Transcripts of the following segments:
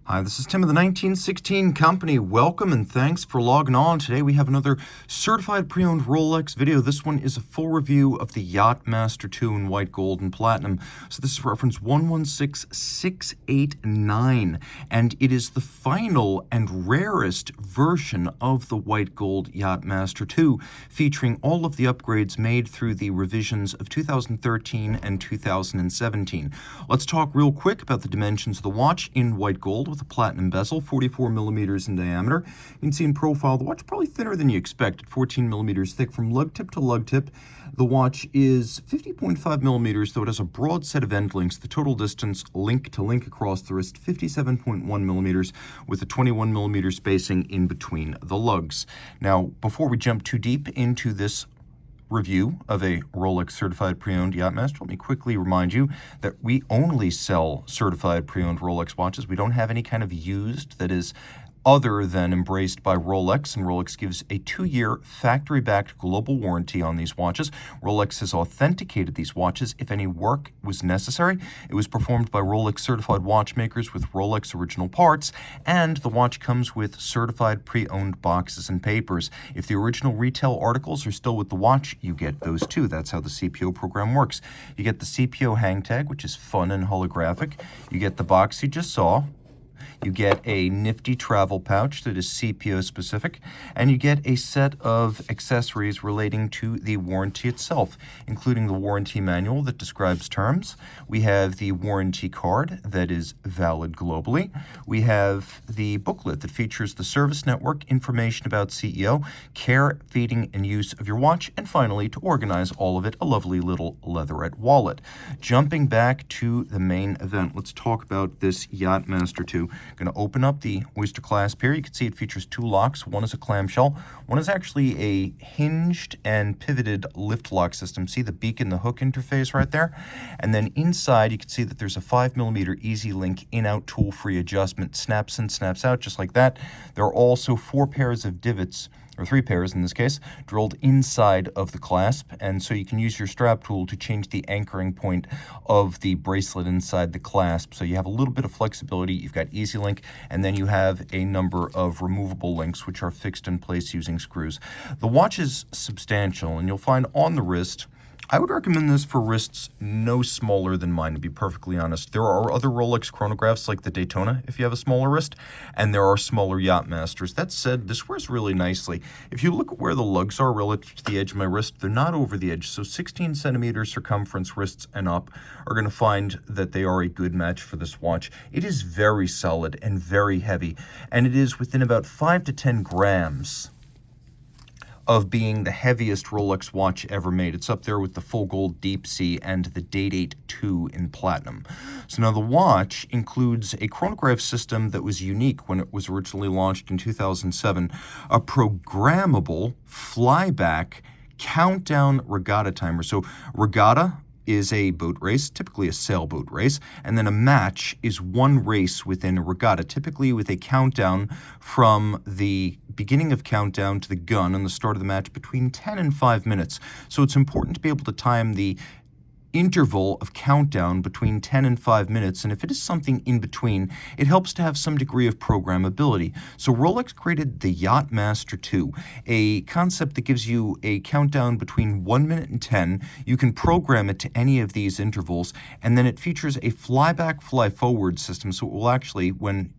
Hi, this is Tim of the 1916 Company. Welcome and thanks for logging on. Today we have another certified pre-owned Rolex video. This one is a full review of the Yachtmaster II in white, gold, and platinum. So this is reference 116689, and it is the final and rarest version of the white gold Yachtmaster II, featuring all of the upgrades made through the revisions of 2013 and 2017. Let's talk real quick about the dimensions of the watch in white gold with a platinum bezel, 44 millimeters in diameter. You can see in profile the watch is probably thinner than you expected, 14 millimeters thick from lug tip to lug tip. The watch is 50.5 millimeters, though it has a broad set of end links. The total distance link to link across the wrist, 57.1 millimeters, with a 21 millimeter spacing in between the lugs. Now, before we jump too deep into this review of a Rolex certified pre-owned Yachtmaster, let me quickly remind you that we only sell certified pre-owned Rolex watches. We don't have any kind of used that is other than embraced by Rolex, and Rolex gives a 2-year factory-backed global warranty on these watches. Rolex has authenticated these watches. If any work was necessary, it was performed by Rolex certified watchmakers with Rolex original parts, and the watch comes with certified pre-owned boxes and papers. If the original retail articles are still with the watch, you get those too. That's how the CPO program works. You get the CPO hang tag, which is fun and holographic. You get the box you just saw. You get a nifty travel pouch that is CPO specific, and you get a set of accessories relating to the warranty itself, including the warranty manual that describes terms. We have the warranty card that is valid globally. We have the booklet that features the service network, information about CEO, care, feeding, and use of your watch, and finally, to organize all of it, a lovely little leatherette wallet. Jumping back to the main event, let's talk about this Yachtmaster II. Going to open up the Oyster clasp here. You can see it features 2 locks. One is a clamshell. One is actually a hinged and pivoted lift lock system. See the beacon, the hook interface right there? And then inside, you can see that there's a 5mm Easy Link in-out tool-free adjustment. Snaps in, snaps out, just like that. There are also 4 pairs of divots, or 3 pairs in this case, drilled inside of the clasp, and so you can use your strap tool to change the anchoring point of the bracelet inside the clasp. So you have a little bit of flexibility. You've got Easy Link, and then you have a number of removable links which are fixed in place using screws. The watch is substantial, and you'll find on the wrist, I would recommend this for wrists no smaller than mine, to be perfectly honest. There are other Rolex chronographs like the Daytona if you have a smaller wrist, and there are smaller Yachtmasters. That said, this wears really nicely. If you look at where the lugs are relative to the edge of my wrist, they're not over the edge, so 16 centimeter circumference wrists and up are going to find that they are a good match for this watch. It is very solid and very heavy, and it is within about 5 to 10 grams of being the heaviest Rolex watch ever made. It's up there with the full gold Deep Sea and the Date 2 in platinum. So now the watch includes a chronograph system that was unique when it was originally launched in 2007, a programmable flyback countdown regatta timer. So regatta is a boat race, typically a sailboat race, and then a match is one race within a regatta, typically with a countdown from the beginning of countdown to the gun and the start of the match between 10 and 5 minutes. So it's important to be able to time the interval of countdown between 10 and 5 minutes, and if it is something in between, it helps to have some degree of programmability. So Rolex created the Yachtmaster II, a concept that gives you a countdown between 1 minute and 10. You can program it to any of these intervals, and then it features a fly-back, fly-forward system, so it will actually, when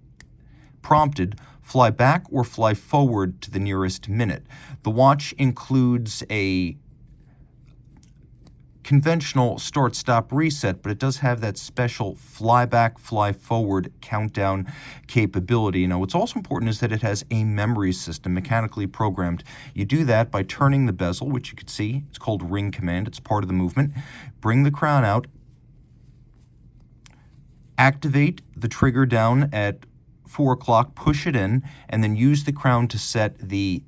prompted, fly back or fly forward to the nearest minute. The watch includes a conventional start-stop reset, but it does have that special fly-back, fly-forward countdown capability. Now, what's also important is that it has a memory system mechanically programmed. You do that by turning the bezel, which you can see. It's called ring command. It's part of the movement. Bring the crown out. Activate the trigger down at 4 o'clock, push it in, and then use the crown to set the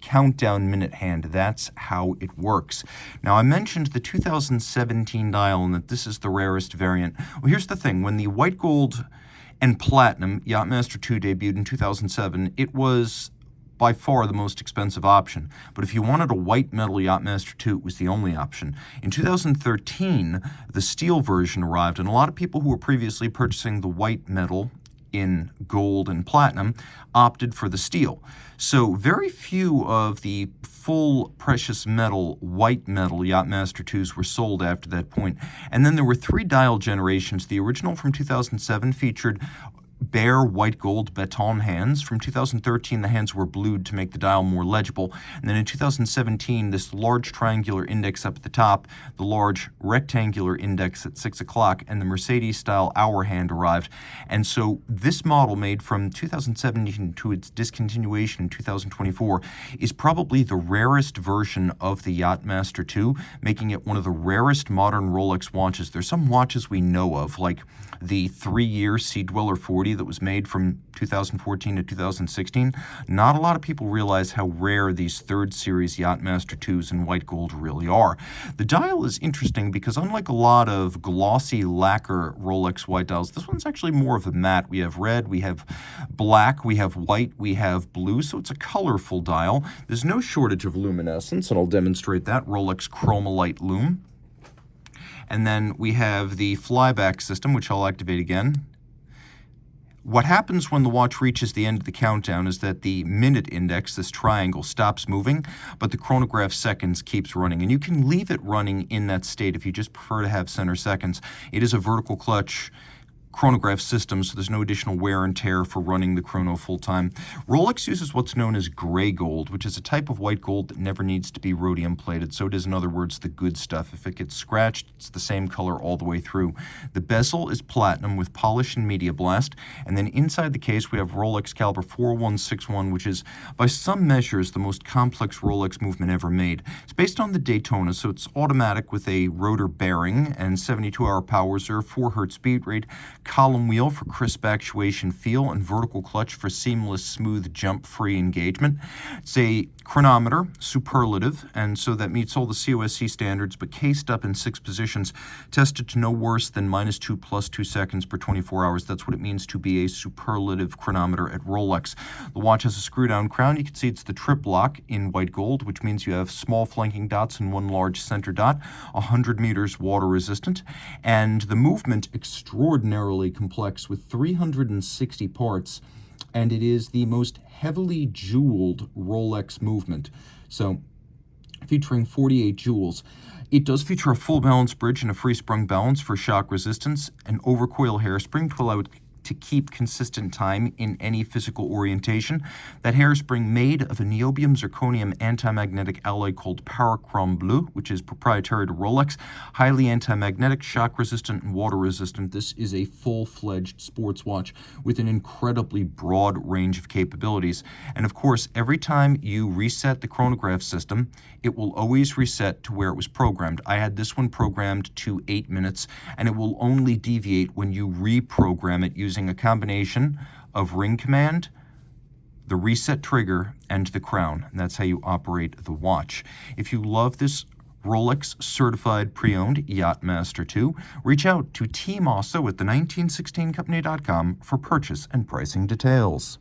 countdown minute hand. That's how it works. Now, I mentioned the 2017 dial and that this is the rarest variant. Well, here's the thing. When the white gold and platinum Yachtmaster II debuted in 2007, it was by far the most expensive option. But if you wanted a white metal Yachtmaster II, it was the only option. In 2013, the steel version arrived, and a lot of people who were previously purchasing the white metal in gold and platinum opted for the steel. So very few of the full precious metal, white metal Yachtmaster IIs were sold after that point. And then there were 3 dial generations. The original from 2007 featured bare white gold baton hands. From 2013, the hands were blued to make the dial more legible. And then in 2017, this large triangular index up at the top, the large rectangular index at 6 o'clock, and the Mercedes-style hour hand arrived. And so this model, made from 2017 to its discontinuation in 2024, is probably the rarest version of the Yachtmaster II, making it one of the rarest modern Rolex watches. There's some watches we know of, like the 3-year Sea Dweller 40 that was made from 2014 to 2016. Not a lot of people realize how rare these 3rd series Yachtmaster IIs in white gold really are. The dial is interesting because unlike a lot of glossy lacquer Rolex white dials, this one's actually more of a matte. We have red, we have black, we have white, we have blue, so it's a colorful dial. There's no shortage of luminescence, and I'll demonstrate that. Rolex Chromolite Lume. And then we have the flyback system, which I'll activate again. What happens when the watch reaches the end of the countdown is that the minute index, this triangle, stops moving, but the chronograph seconds keeps running. And you can leave it running in that state if you just prefer to have center seconds. It is a vertical clutch chronograph system, so there's no additional wear and tear for running the chrono full-time. Rolex uses what's known as gray gold, which is a type of white gold that never needs to be rhodium plated, so it is, in other words, the good stuff. If it gets scratched, it's the same color all the way through. The bezel is platinum with polish and media blast, and then inside the case we have Rolex caliber 4161, which is, by some measures, the most complex Rolex movement ever made. It's based on the Daytona, so it's automatic with a rotor bearing and 72-hour power reserve, 4 Hz beat rate, column wheel for crisp actuation feel, and vertical clutch for seamless, smooth, jump-free engagement. It's a chronometer, superlative, and so that meets all the COSC standards, but cased up in 6 positions, tested to no worse than -2 + 2 seconds per 24 hours. That's what it means to be a superlative chronometer at Rolex. The watch has a screw-down crown. You can see it's the trip lock in white gold, which means you have small flanking dots and 1 large center dot, 100 meters water resistant, and the movement extraordinarily complex with 360 parts, and it is the most heavily jeweled Rolex movement. So featuring 48 jewels. It does feature a full balance bridge and a free sprung balance for shock resistance, an overcoil hairspring to allow it to keep consistent time in any physical orientation. That hairspring made of a niobium zirconium anti-magnetic alloy called Parachrom Bleu, which is proprietary to Rolex, highly anti-magnetic, shock resistant, and water resistant. This is a full-fledged sports watch with an incredibly broad range of capabilities. And of course, every time you reset the chronograph system, it will always reset to where it was programmed. I had this one programmed to 8 minutes, and it will only deviate when you reprogram it using a combination of ring command, the reset trigger, and the crown. And that's how you operate the watch. If you love this Rolex certified pre-owned Yachtmaster II, reach out to Team Mosso at the 1916company.com for purchase and pricing details.